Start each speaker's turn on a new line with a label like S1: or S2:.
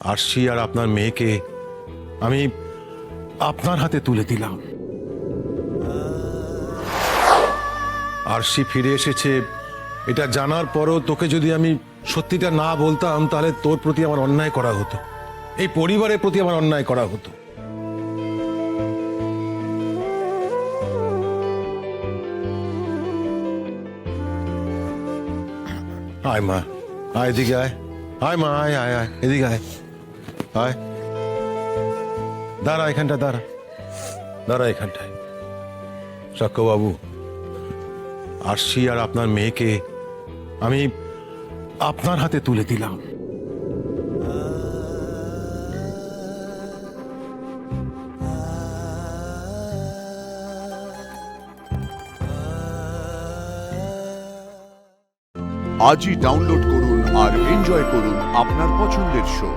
S1: আরশি আর আপনার মেয়েকে আমি আপনার হাতে তুলে দিলাম। আরশি ফিরে এসেছে এটা জানার পরও তোকে যদি আমি সত্যিটা না বলতাম তাহলে তোর প্রতি আমার অন্যায় করা হতো, এই পরিবারের প্রতি আমার অন্যায় করা হতো। আয় মা, আয় এদিকে আয়। আয় মা, আয় আয় আয় এদিকে আয়। আয়, দাঁড়া এখানটা, দাঁড়া দাঁড়া এখানটায়। সাক্ষ্যবাবু, আরশি আর আপনার মেয়েকে আমি আপনার হাতে তুলে দিলাম।
S2: আজই ডাউনলোড করুন আর এনজয় করুন আপনার পছন্দের শো।